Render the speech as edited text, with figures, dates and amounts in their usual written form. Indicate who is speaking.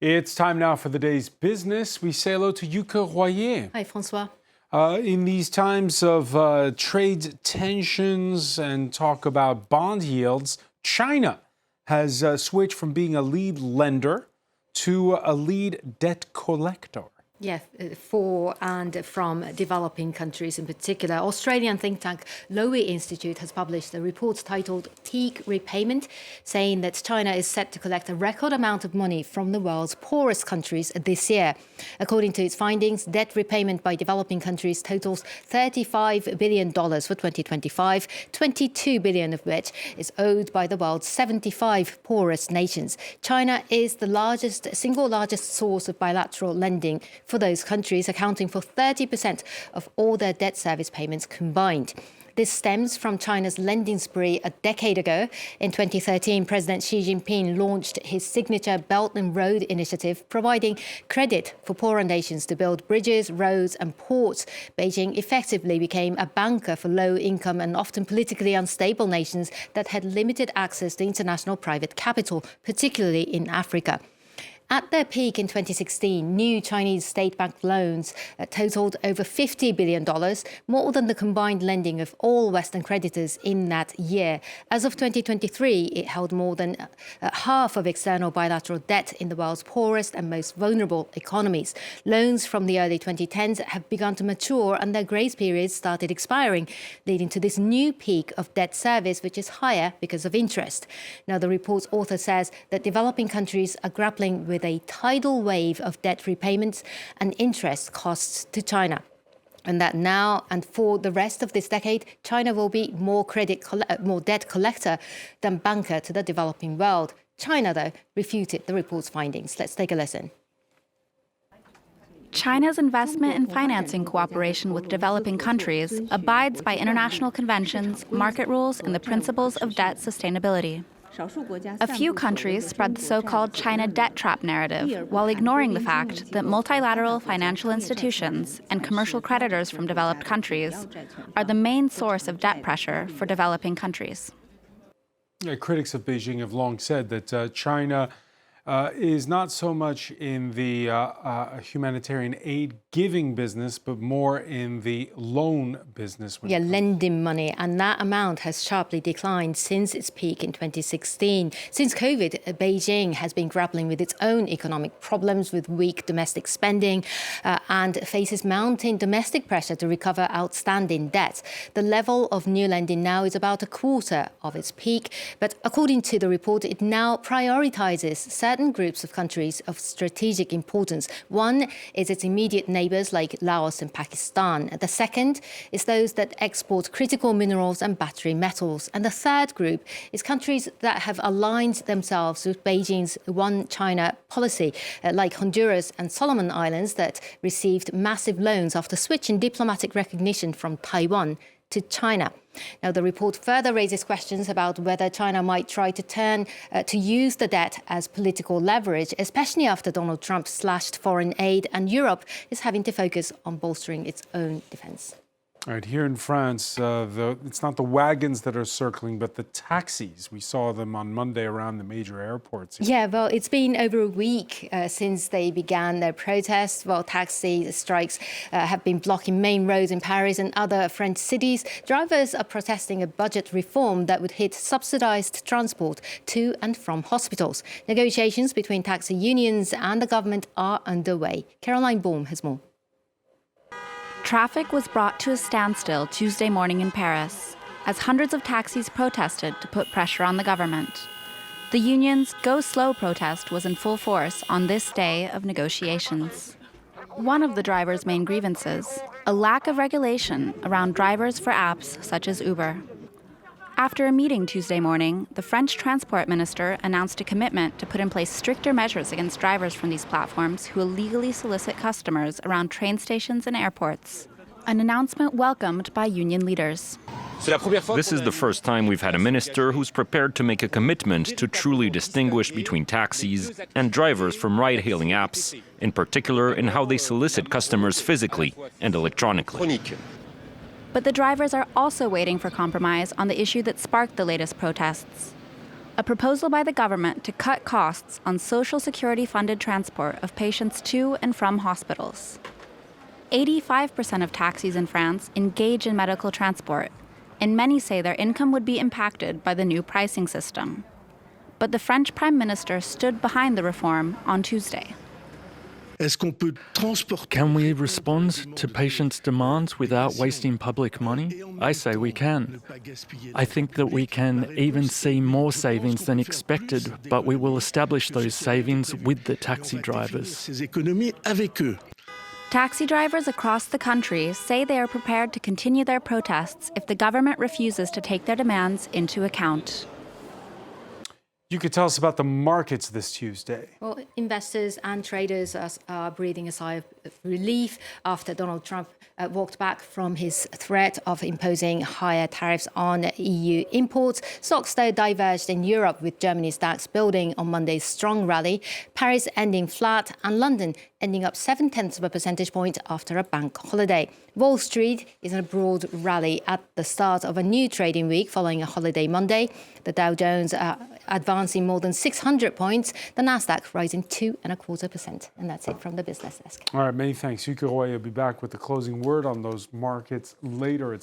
Speaker 1: It's time now for the day's business. We say hello to Yuka Royer.
Speaker 2: Hi, Francois.
Speaker 1: In these times of trade tensions and talk about bond yields, China has switched from being a lead lender to a lead debt collector.
Speaker 2: Yes, for and from developing countries in particular. Australian think tank Lowy Institute has published a report titled Peak Repayment, saying that China is set to collect a record amount of money from the world's poorest countries this year. According to its findings, debt repayment by developing countries totals $35 billion for 2025, $22 billion of which is owed by the world's 75 poorest nations. China is the single largest source of bilateral lending for those countries, accounting for 30% of all their debt service payments combined. This stems from China's lending spree a decade ago. In 2013, President Xi Jinping launched his signature Belt and Road Initiative, providing credit for poorer nations to build bridges, roads and ports. Beijing effectively became a banker for low-income and often politically unstable nations that had limited access to international private capital, particularly in Africa. At their peak in 2016, new Chinese state-backed loans totaled over $50 billion, more than the combined lending of all Western creditors in that year. As of 2023, it held more than half of external bilateral debt in the world's poorest and most vulnerable economies. Loans from the early 2010s have begun to mature and their grace periods started expiring, leading to this new peak of debt service, which is higher because of interest. Now, the report's author says that developing countries are grappling with a tidal wave of debt repayments and interest costs to China. And that now and for the rest of this decade, China will be more debt collector than banker to the developing world. China, though, refuted the report's findings. Let's take a listen.
Speaker 3: China's investment and financing cooperation with developing countries abides by international conventions, market rules, and the principles of debt sustainability. A few countries spread the so-called China debt trap narrative while ignoring the fact that multilateral financial institutions and commercial creditors from developed countries are the main source of debt pressure for developing countries.
Speaker 1: Critics of Beijing have long said that China is not so much in the humanitarian aid giving business, but more in the loan business.
Speaker 2: Lending money. And that amount has sharply declined since its peak in 2016. Since COVID, Beijing has been grappling with its own economic problems with weak domestic spending and faces mounting domestic pressure to recover outstanding debt. The level of new lending now is about a quarter of its peak. But according to the report, it now prioritizes certain groups of countries of strategic importance. One is its immediate neighbors like Laos and Pakistan. The second is those that export critical minerals and battery metals. And the third group is countries that have aligned themselves with Beijing's One China policy, like Honduras and Solomon Islands that received massive loans after switching diplomatic recognition from Taiwan to China. Now, the report further raises questions about whether China might try to use the debt as political leverage, especially after Donald Trump slashed foreign aid and Europe is having to focus on bolstering its own defense.
Speaker 1: All right, here in France, it's not the wagons that are circling, but the taxis. We saw them on Monday around the major airports.
Speaker 2: Yeah, well, it's been over a week since they began their protests. Well, taxi strikes have been blocking main roads in Paris and other French cities. Drivers are protesting a budget reform that would hit subsidized transport to and from hospitals. Negotiations between taxi unions and the government are underway. Caroline Baum has more.
Speaker 3: Traffic was brought to a standstill Tuesday morning in Paris as hundreds of taxis protested to put pressure on the government. The union's Go Slow protest was in full force on this day of negotiations. One of the drivers' main grievances, a lack of regulation around drivers for apps such as Uber. After a meeting Tuesday morning, the French transport minister announced a commitment to put in place stricter measures against drivers from these platforms who illegally solicit customers around train stations and airports. An announcement welcomed by union leaders.
Speaker 4: This is the first time we've had a minister who's prepared to make a commitment to truly distinguish between taxis and drivers from ride-hailing apps, in particular in how they solicit customers physically and electronically.
Speaker 3: But the drivers are also waiting for compromise on the issue that sparked the latest protests. a proposal by the government to cut costs on Social Security-funded transport of patients to and from hospitals. 85% of taxis in France engage in medical transport, and many say their income would be impacted by the new pricing system. But the French Prime Minister stood behind the reform on Tuesday.
Speaker 5: Can we respond to patients' demands without wasting public money? I say we can. I think that we can even see more savings than expected, but we will establish those savings with the taxi drivers.
Speaker 3: Taxi drivers across the country say they are prepared to continue their protests if the government refuses to take their demands into account.
Speaker 1: You could tell us about the markets this Tuesday.
Speaker 2: Well, investors and traders are breathing a sigh of relief after Donald Trump walked back from his threat of imposing higher tariffs on EU imports. Stocks, though, diverged in Europe, with Germany's DAX building on Monday's strong rally, Paris ending flat, and London ending up 0.7 of a percentage point after a bank holiday. Wall Street is in a broad rally at the start of a new trading week following a holiday Monday. The Dow Jones advancing more than 600 points, the Nasdaq rising 2.25%. And that's it from the business desk.
Speaker 1: All right, many thanks. Yuki Roy will be back with the closing word on those markets later.